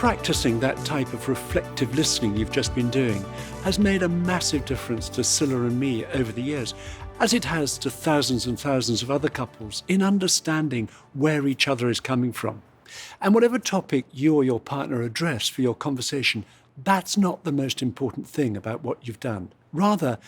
practicing that type of reflective listening you've just been doing has made a massive difference to Scylla and me over the years, as it has to thousands and thousands of other couples in understanding where each other is coming from. And whatever topic you or your partner address for your conversation, that's not the most important thing about what you've done. Rather,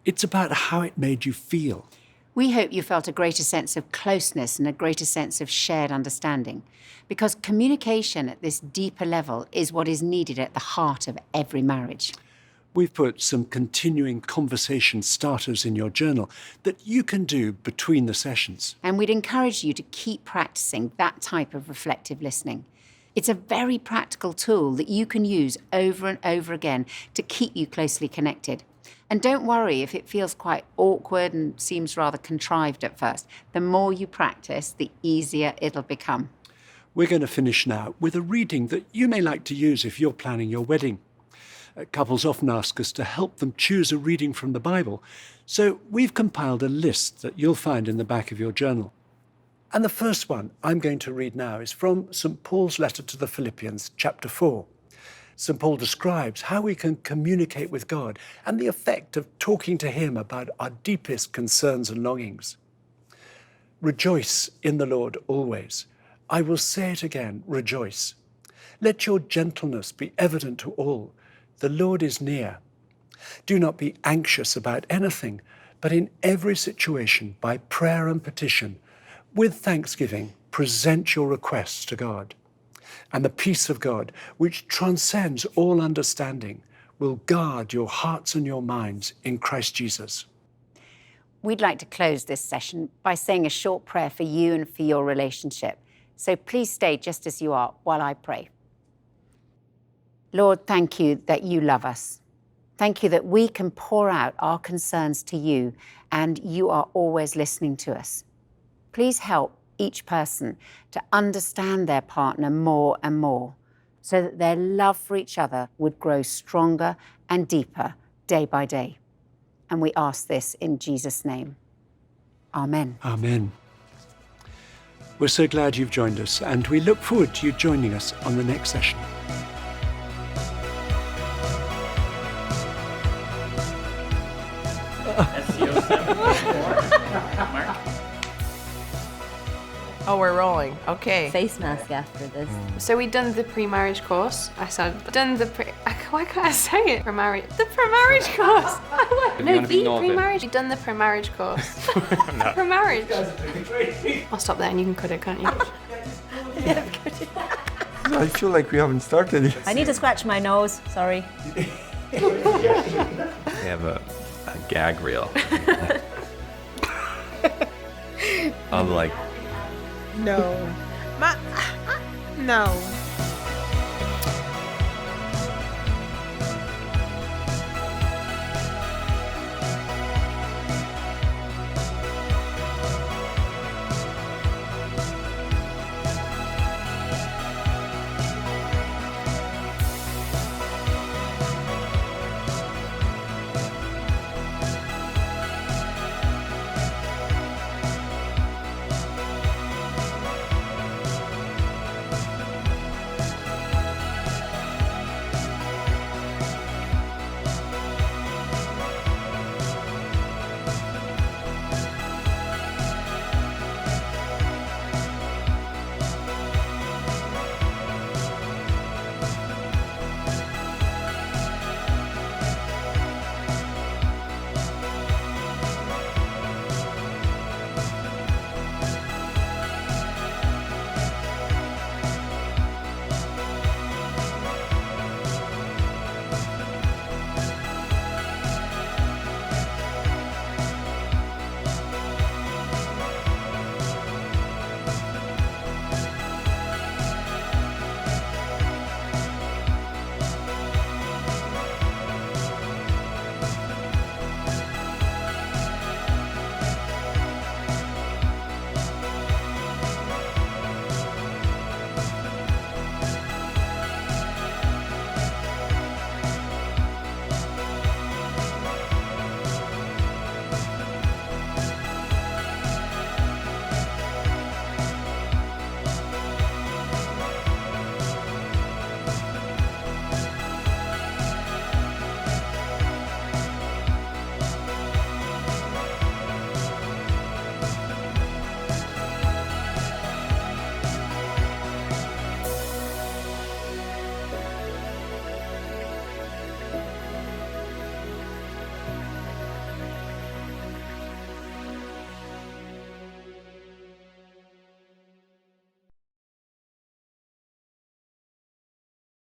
it's about how it made you feel. We hope you felt a greater sense of closeness and a greater sense of shared understanding, because communication at this deeper level is what is needed at the heart of every marriage. We've put some continuing conversation starters in your journal that you can do between the sessions. And we'd encourage you to keep practicing that type of reflective listening. It's a very practical tool that you can use over and over again to keep you closely connected. And don't worry if it feels quite awkward and seems rather contrived at first. The more you practice, the easier it'll become. We're going to finish now with a reading that you may like to use if you're planning your wedding. Couples often ask us to help them choose a reading from the Bible, so we've compiled a list that you'll find in the back of your journal. And the first one I'm going to read now is from St. Paul's letter to the Philippians, chapter 4. St. Paul describes how we can communicate with God and the effect of talking to him about our deepest concerns and longings. Rejoice in the Lord always. I will say it again, rejoice. Let your gentleness be evident to all. The Lord is near. Do not be anxious about anything, but in every situation, by prayer and petition, with thanksgiving, present your requests to God. And the peace of God, which transcends all understanding, will guard your hearts and your minds in Christ Jesus. We'd like to close this session by saying a short prayer for you and for your relationship. So please stay just as you are while I pray. Lord, thank you that you love us. Thank you that we can pour out our concerns to you and you are always listening to us. Please help each person to understand their partner more and more so that their love for each other would grow stronger and deeper day by day. And we ask this in Jesus' name. Amen. Amen. We're so glad you've joined us, and we look forward to you joining us on the next session. Oh, we're rolling. Okay. Face mask after this. So we've done the pre-marriage course. I said, done the why can't I say it? Pre-marriage. The pre-marriage course. No, the pre-marriage. We've done the pre-marriage course. No. Pre-marriage. I'll stop there and you can cut it, can't you? I feel like we haven't started yet. I need to scratch my nose. Sorry. We have a gag reel. No. No.